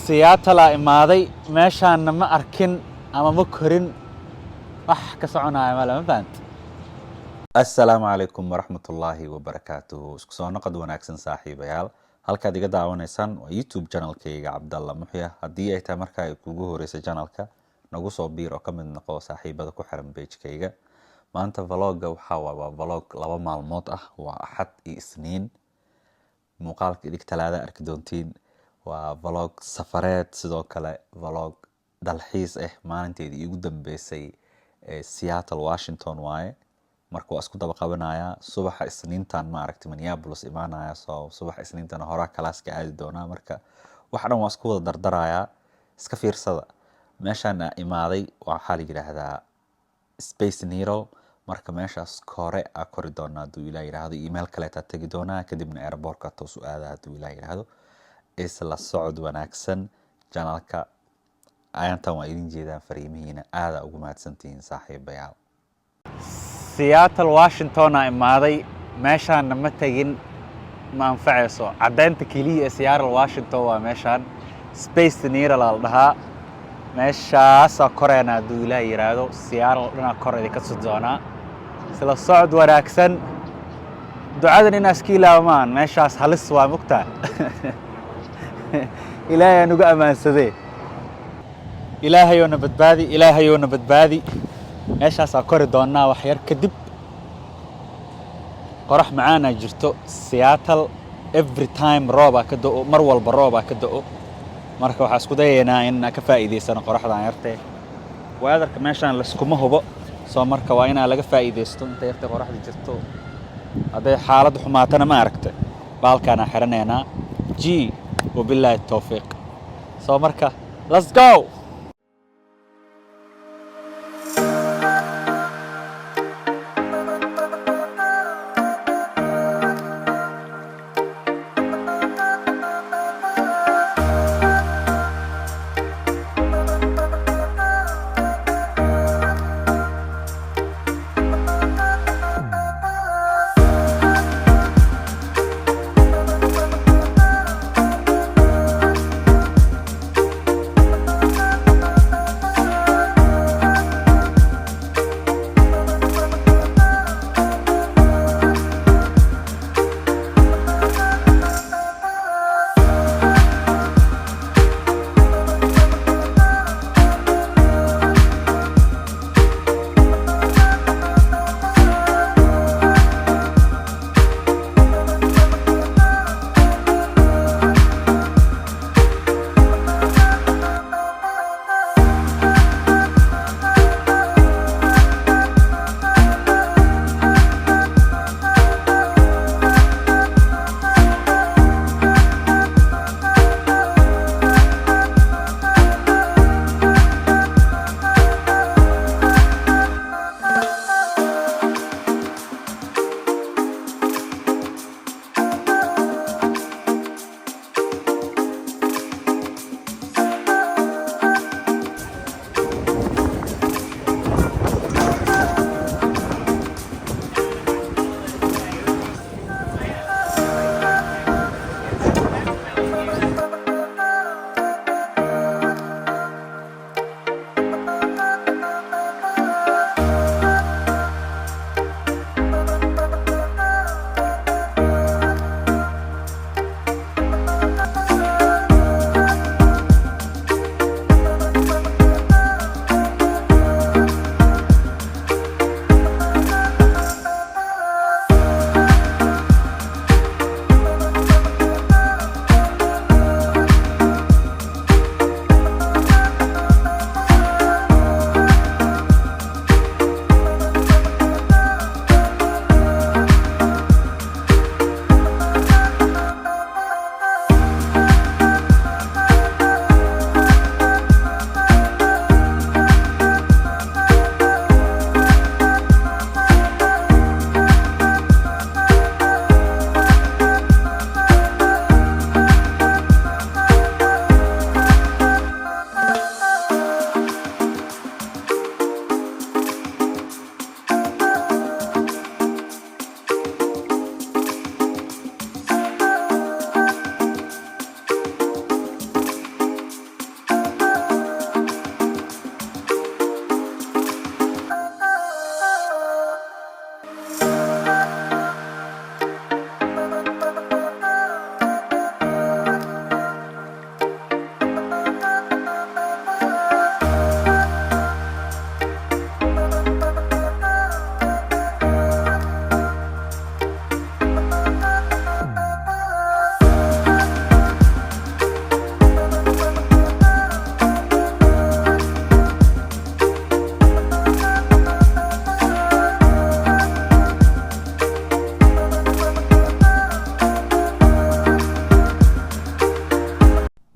Seattle imaaday meeshaan ma arkin ama ma korin wax ka soconaya ma fahanti. Assalaamu calaykum waraxmatullaahi wabarakaatuh. Isku soo noqod wanaagsan saaxiibayaal. Halkaad iga daawanaysaan waa YouTube channelkayga Cabdalla Muxya. Haddii ay tahay markaa ay kugu horeysay channelka nagu soo biir oo ka mid noqo saaxiibada ku xiran page-kayga. Maanta vlogga waa vlog 2 maalmood ah, waa Axad iyo Isniin. Muuqaalka idin talaada arki doontiin. waa vlog safareed sidoo kale vlog dalxiis maalinteedii ugu dambeysay Seattle Washington waaye marka waa isku daba qabanaya subaxa Isniintan ma aragtay Minneapolis imaanaya soo subaxa Isniintan hore kalaaska aadi doona marka wax dhan waa isku wada dardaraya iska fiirsada meeshaan imaaday waxa la yiraahdaa Space Needle marka meeshaas kore kori doona haduu Ilaahay yiraahdo email kale ta tagi doona kadibna airport-ka toos u aada haduu Ilaahay yiraahdo isla socod wanaagsan channelka ayantan waa idin jeedaan fariimihiina aada ugu mahadsantihiin saaxiibayaal. Seattle Washington imaaday meeshaan ma tagin ma anfacayso cadaynta kaliya ee Seattle Washington waa meeshaan Space Needle la dhahaa meeshaas koreena haduu Ilaahay yiraahdo Seattle dhinaca koreeda ka soo doona isla socod wanaagsan ducadan in askiilaamaan meeshaas halis waa mugtaa إلهي أنا قام أنسده إلهي أنا بدبادي إيش هسأكر دونا وحير كدب قرح معانا جرتو سياتل every time رابع كدو مرول بالرابع كدو مركب حاسكو دينا إن كفائدة سنة قرح دان يرتي وهذا كماشان لسكمه هو سو مركب وينا لقى فائدة ستون تيرتي قرح دي جرتو هذا حالة حماتنا ما ركته بالكنا حرنينا جي وبالله التوفيق. So marka, let's go.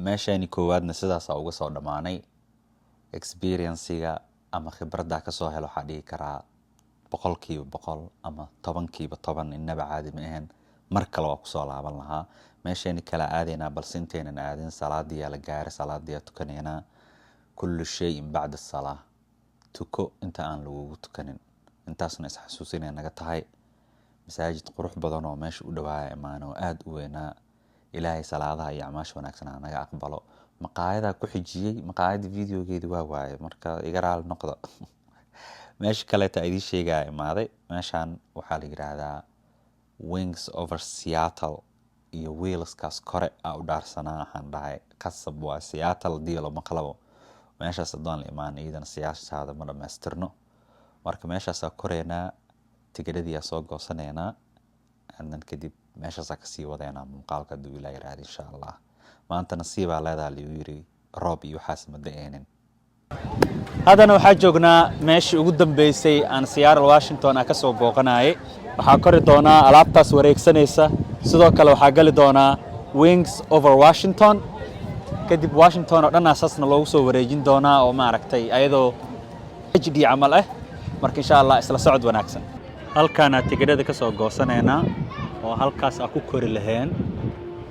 meeshani koowaadna sidaasaa uga soo dhammaanay experience-ga ama khibradda ka soo helo waxaa dhihi karaa 100% ama 10% innaba caadi ma ahan mar kale waa kusoo laaban lahaa meeshani kala aadaynaa balse intaynan aadin salaadii la gaaray salaadii tukanayna kullu shay bacda salaah tuko inta aan lagu tukanin intaasna is xasuusinay naga tahay masaajid qurux badan oo meesha u dhawaaya imaan oo aad u weynaa ilaahay salaadaha iyo acmaasha wanaagsan naga aqbalo maqaayada ku xijiyay maqaayada videogeedu waa waaye marka iga raali noqdo meesha kale ta idin sheegay imaaday meeshan waxaa la yiraahdaa Wings Over Seattle iyo Wheelskaas kore u dhaarsanaa waxaan dhahay qasab waa Seattle diilo maqlabo meeshaas doon la imaan iidan siyaasada ma dhameystirno marka meeshaas koreena tigidhadii soo goosaneena andan kadib meeshaas ka sii wadeena muuqaalka duu ilaa yiraahdo insha Allah maanta nasiiba leedahay liu yiri roob iyo waxaas ma da'eenin hadana waxaa joognaa meeshii ugu dambeysay aan Seattle Washington ka soo booqanaayay waxaa kori doonaa alaabtaas wareegsanaysa sidoo kale waxaa gali doonaa Wings Over Washington kadib Washington oo dhan asaasna loogu soo wareejin doonaa oo ma aragtay ayadoo HD amal ah marka insha Allah isla socod wanaagsan halkaana tigidhada ka soo goosaneena oo halkaas ku kori laheen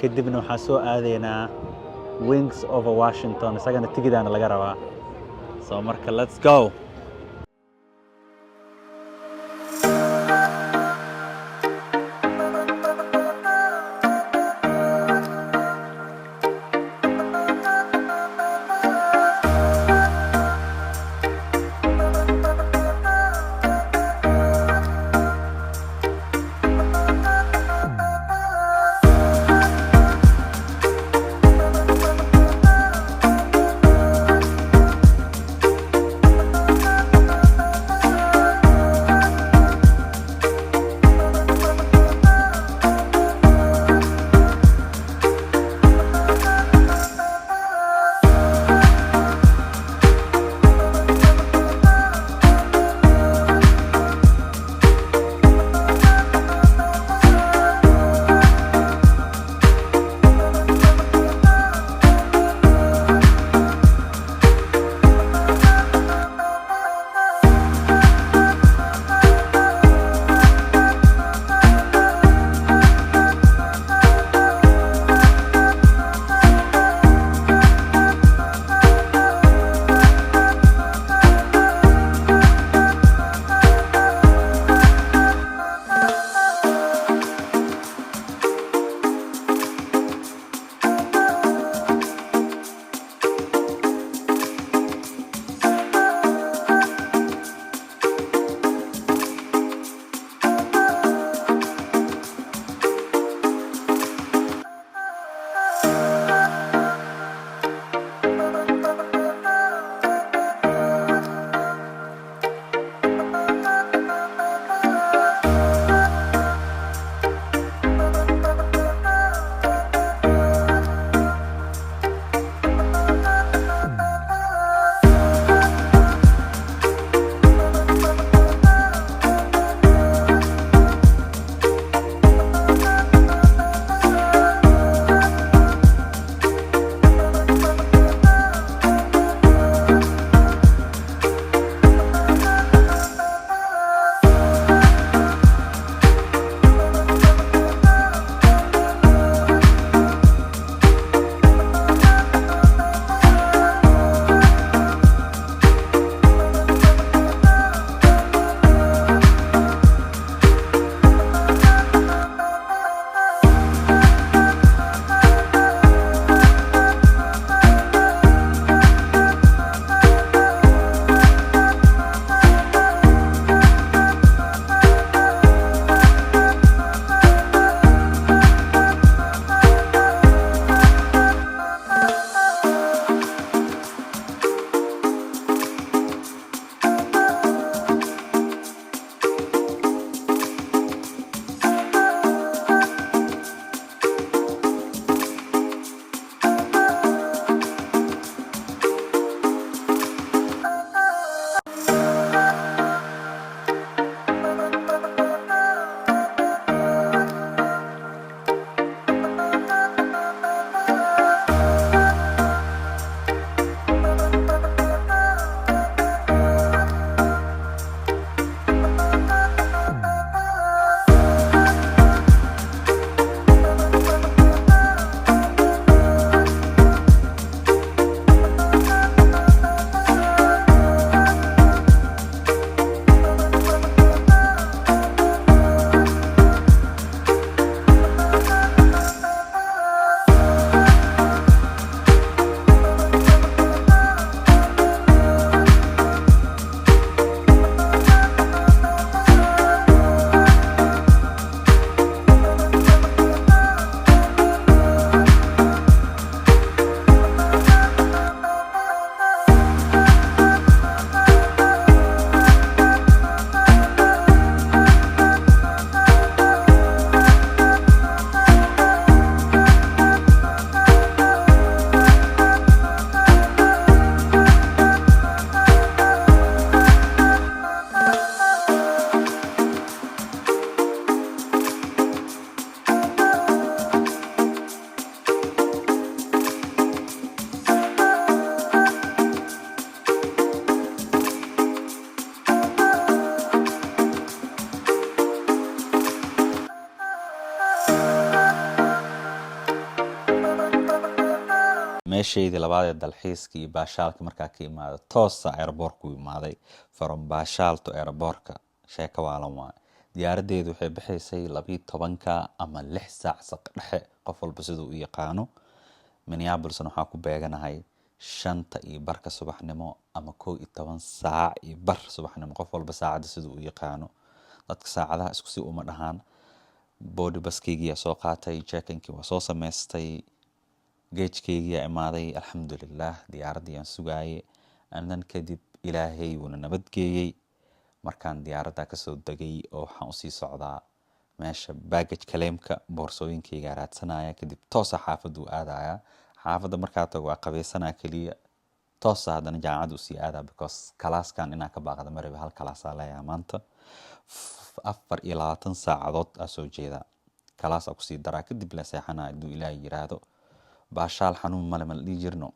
kadibna waxaa soo aadeynaa Wings Over Washington isagana tigidana laga rabaa so marka let's go meeshaydii labaad ee dalxiiska iyo baashaalka markaa ka imaado toosa aeroboortku imaaday from baashaal to aeroboortka sheeko waalan waaye diyaaradeedu waxay bixaysay 12 ama 6 saac saq dhexe qof walba siduu u yaqaano Minneapolis waxaa ku beeganahay 5:15 subaxnimo ama 11 saac iyo bar subaxnimo qof walba saacada siduu u yaqaano dadka saacadaha isku si uma dhahaan body baskeygiya soo qaatay check-inkii waa soo sameystay geejkeygiya imaaday alxamdulillah diyaaradii aan sugaaye andan kadib ilaahay wuuna nabadgeeyey markaan diyaaradda ka soo degay oo waxaan u sii socdaa meesha baggage claimka boorsooyinkeyga raadsanaya kadib toosa xaafaddu aadaya xaafadda markaa tago waa qabaysanaa kaliya toosa haddana jaamacadda usii aadaa because kalaaskan inaan ka baaqda maraba hal kalaasaa leeyahay maanta 24 saacadood aa soo jeedaa kalaas aa kusii daraa kadib la seexanaa hadduu ilaahay yiraahdo baashaal xanuun male ma la dhihi jirno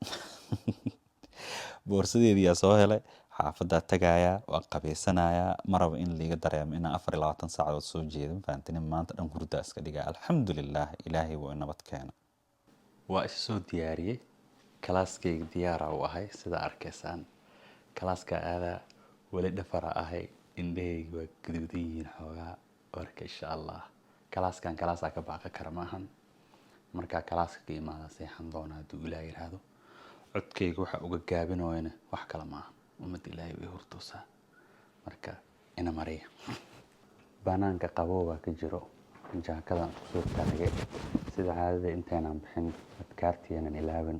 boorsadeedii aa soo helay xaafaddaa tagayaa waa qabaysanayaa maraba in liiga dareemo inaan 24 saacadood soo jeedo fahantin maanta dhan hurdaa iska dhigaa alxamdulillah ilaahay wuu nabad keena waa is soo diyaariyey kalaaskeyga diyaara u ahay sida arkaysaan kalaaska aadaa wali dhafara ahay indhahayga waa gaduudan yihiin xoogaa warka insha allah kalaaskan kalaasaa ka baaqa kara maahan markaa kalaaska ka imaada seexan doona hadduu ilaahay yiraahdo codkeyga waxa uga gaabinooyana wax kale maaha ummadda ilaahay way hurtoosaa marka ina mariya banaanka qabowbaa ka jiro jaakadan kusoo taagay sida caadada intaynaan bixin adkaartiyaanan ilaaban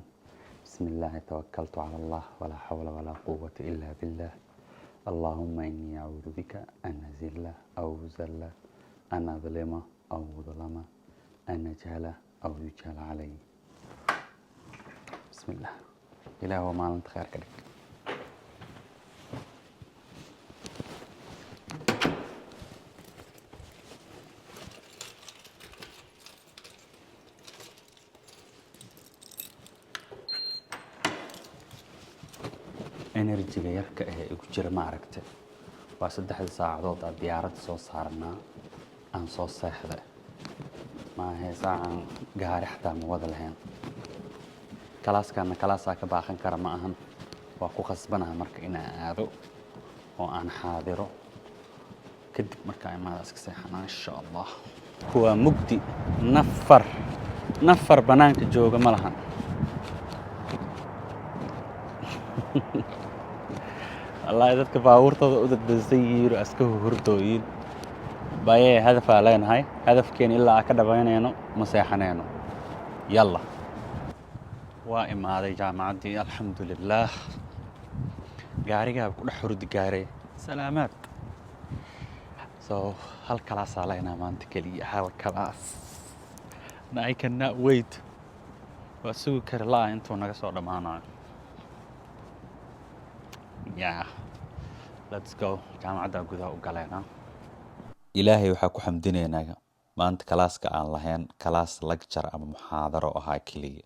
bismillaahi tawakkaltu cala allah walaa xawla walaa quwwata illaa billah اللهم إني أعوذ بك أن أزل أو زل أن أظلم أو ظلم أن أجهل أو يجهل علي بسم الله إله وما أنت خير كذلك energy yarka ee ugu jira ma aragtay waa 3 saacadood aan diyaaradda soo saarnaa aan soo seexday ma aha saacan gaari xataa ma wada lahayn kalaaskana kalaasaa ka baaqan kara ma ahan waa ku khasbanaha marka inaan aado oo aan xaadiro kadib markaa imaada iska seexanaa insha allah kuwa mugdi nafar banaanka jooga ma lahan الله إذا كباور تضع أدق بالزير أسكه هردوين بايه هدف علينا هاي هدف كان إلا أكده بينينو مسيحنينو يلا وائم هذا جامعة دي الحمد لله قاري قاب كل حرد قاري سلامات هالكلاس علينا ما أنت كلي هالكلاس I cannot wait وأسوي كرلا أنتو نقصوا معنا yeah let's go jaamacada gudaha u galeena ilaahay waxa ku xamdineynaa maanta kalaaska aan lahayn kalaas lecture ama muxaadaro ahaa kaliya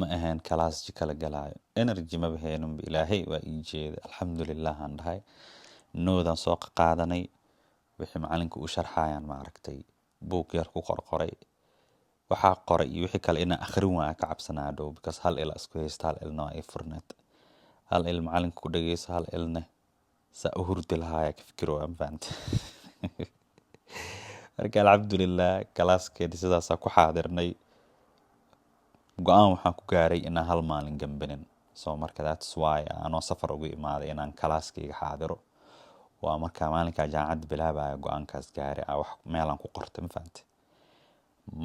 ma ahayn kalaas kala galaayo energy ma baheenun ilaahay waa ii jeeda alxamdulillah aan dhahay noodan soo qaadanay wixii macalinka uu sharxayaan ma aragtay buug yar ku qorqoray waxa qoray iyo wixii kale inaan akhrin waa ka cabsanaado because hal ila isku haysta hal ilna ay furneed hal il macalinku ku dhageyso hal ilna sa u hurdi lahaa ka fikiro aan faant marka alxamdulillah kalaaskeedii sidaas ku xaadirnay go'aan waxaan ku gaaray inaan hal maalin gambanin soo marka that's why aan safar ugu imaaday inaan kalaaskeyga xaadiro waa marka maalinka jaamacad bilaabaya go'aankaas gaaray wax meel aan ku qortay ma faant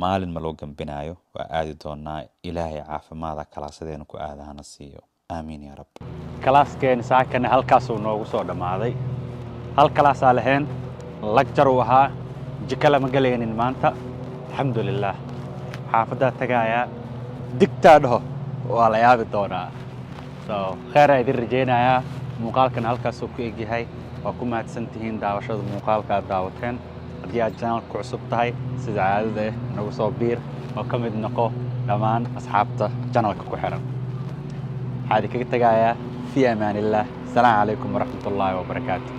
maalin ma loo gambinayo waa aadi doonaa ilaahay caafimaad kalaasadeena ku aadahana siiyo آمين يا رب كلاس كان ساكن هالكاسو نوغو سو دماداي هال كلاس عليهن لكجر وها جكلا مغلينين مانتا الحمد لله حافظة تغايا دكتادو ولا يابي دونا خير ايدي رجينا يا موقالكن هالكاسو كو ايجيهاي وكو مهدسنتيهين داوشاد موقالكا داوتين hadii aad channelka ku cusub tahay sida caadada nagu soo biir oo ka mid noqo dhammaan asxaabta channelka ku xiran هذه كتجاية في أمان الله السلام عليكم ورحمة الله وبركاته